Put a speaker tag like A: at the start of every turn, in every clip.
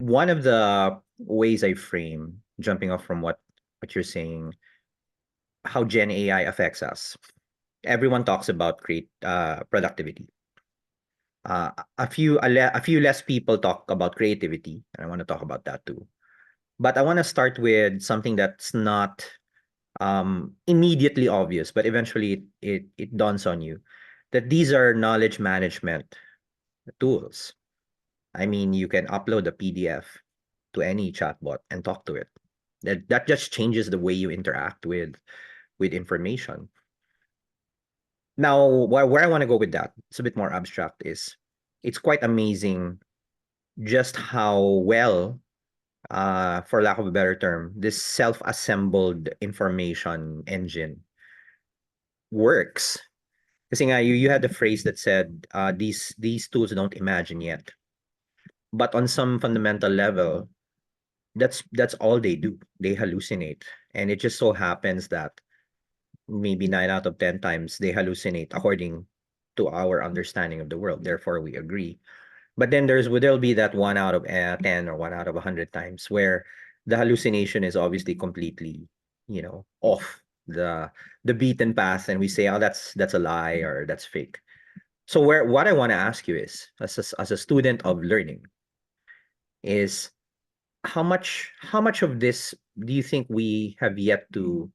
A: one of the ways I frame, jumping off from what you're saying, how Gen AI affects us. Everyone talks about create productivity. A few less people talk about creativity, and I want to talk about that too. But I want to start with something that's not immediately obvious, but eventually it dawns on you that these are knowledge management tools. I mean, you can upload a PDF to any chatbot and talk to it. That just changes the way you interact with information. Now, where I want to go with that, it's a bit more abstract, is it's quite amazing just how well, for lack of a better term, this self-assembled information engine works. Kasi nga, you had the phrase that said, these tools don't imagine yet. But on some fundamental level, that's all they do. They hallucinate. And it just so happens that maybe 9 out of 10 times they hallucinate according to our understanding of the world. Therefore, we agree. But then there'll be that 1 out of 10 or 1 out of 100 times where the hallucination is obviously completely, off the beaten path, and we say, oh, that's a lie or that's fake. So what I want to ask you is, as a student of learning, is how much of this do you think we have yet to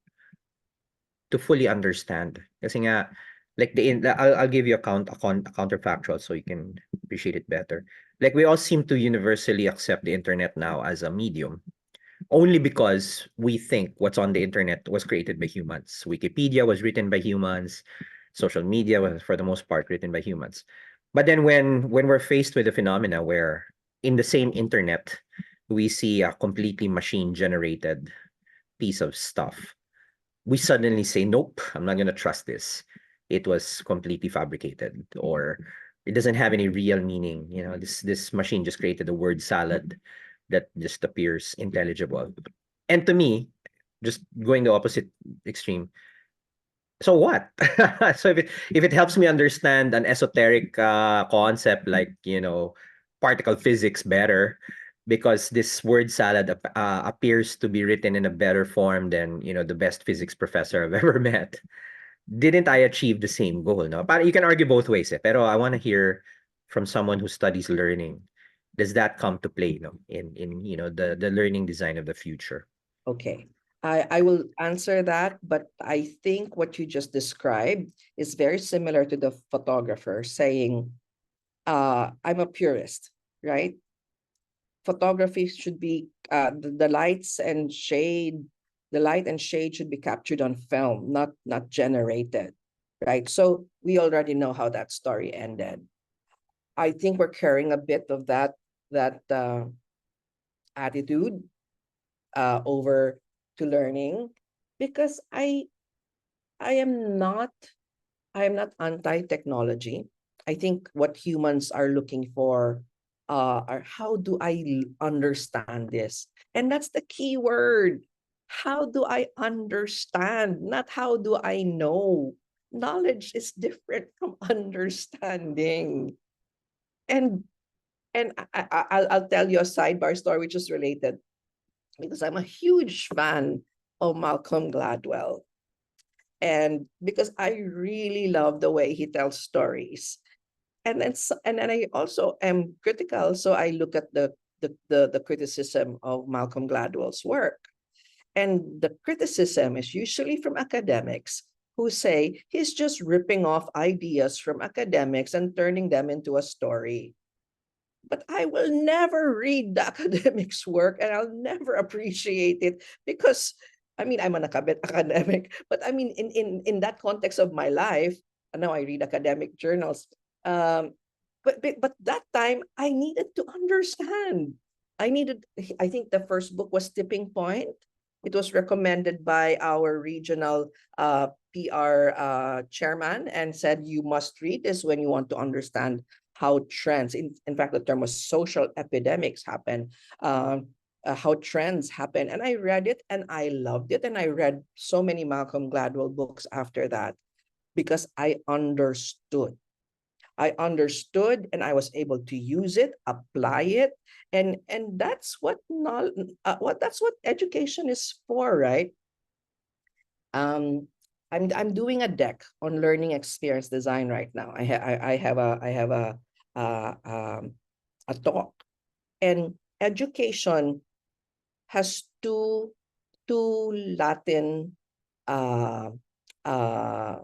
A: fully understand? Kasi nga, like I'll give you a counterfactual so you can appreciate it better. Like we all seem to universally accept the internet now as a medium only because we think what's on the internet was created by humans. Wikipedia was written by humans. Social media was, for the most part, written by humans. But then when we're faced with a phenomena where in the same internet we see a completely machine generated piece of stuff, we suddenly say, nope, I'm not going to trust this. It was completely fabricated, or it doesn't have any real meaning. This machine just created a word salad that just appears intelligible. And to me, just going the opposite extreme, so what? So if it helps me understand an esoteric concept like, particle physics better, because this word salad appears to be written in a better form than, the best physics professor I've ever met, didn't I achieve the same goal? No, but you can argue both ways. Pero I want to hear from someone who studies learning. Does that come to play, in the learning design of the future?
B: Okay. I will answer that, but I think what you just described is very similar to the photographer saying, I'm a purist, right? Photography should be the light and shade should be captured on film, not generated, right? So we already know how that story ended. I think we're carrying a bit of that attitude over to learning, because I am not anti-technology. I think what humans are looking for are, how do I understand this? And that's the key word. How do I understand? Not how do I know. Knowledge is different from understanding. And I'll tell you a sidebar story which is related, because I'm a huge fan of Malcolm Gladwell. And because I really love the way he tells stories. And then I also am critical, so I look at the criticism of Malcolm Gladwell's work. And the criticism is usually from academics who say he's just ripping off ideas from academics and turning them into a story. But I will never read the academics' work, and I'll never appreciate it, because I mean, I'm an academic, but I mean, in that context of my life, now I read academic journals. Um, but that time I needed to understand. I think the first book was Tipping Point. It was recommended by our regional PR chairman, and said you must read this when you want to understand how trends, in fact, the term was social epidemics happen, how trends happen. And I read it and I loved it. And I read so many Malcolm Gladwell books after that, because I understood. I understood and I was able to use it, apply it, and that's what that's what education is for, right? Um, I'm doing a deck on learning experience design right now. I have uh, um, a talk, and education has two Latin uh, uh,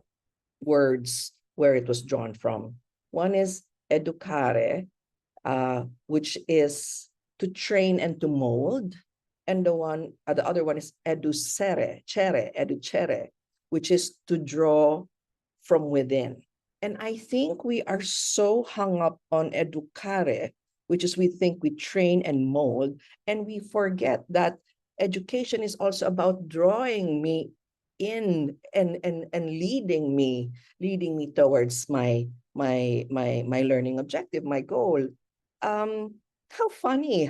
B: words where it was drawn from. One is educare, which is to train and to mold, and the other one is educere, which is to draw from within. And I think we are so hung up on educare, which is we think we train and mold, and we forget that education is also about drawing me in and leading me towards my learning objective, my goal. How funny,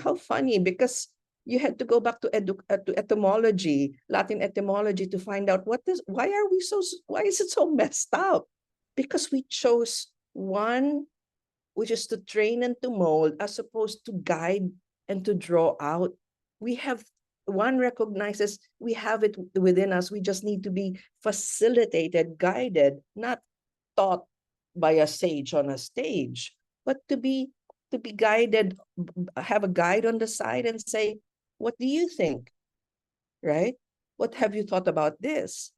B: because you had to go back to etymology, Latin etymology, to find out why is it so messed up? Because we chose one, which is to train and to mold, as opposed to guide and to draw out. We have One recognizes we have it within us. We just need to be facilitated, guided, not taught by a sage on a stage, but to be guided, have a guide on the side and say, what do you think? Right? What have you thought about this?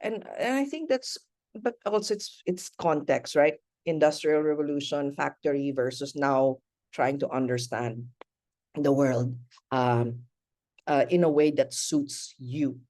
B: And I think that's, but also it's context, right? Industrial revolution, factory versus now trying to understand the world, um, in a way that suits you.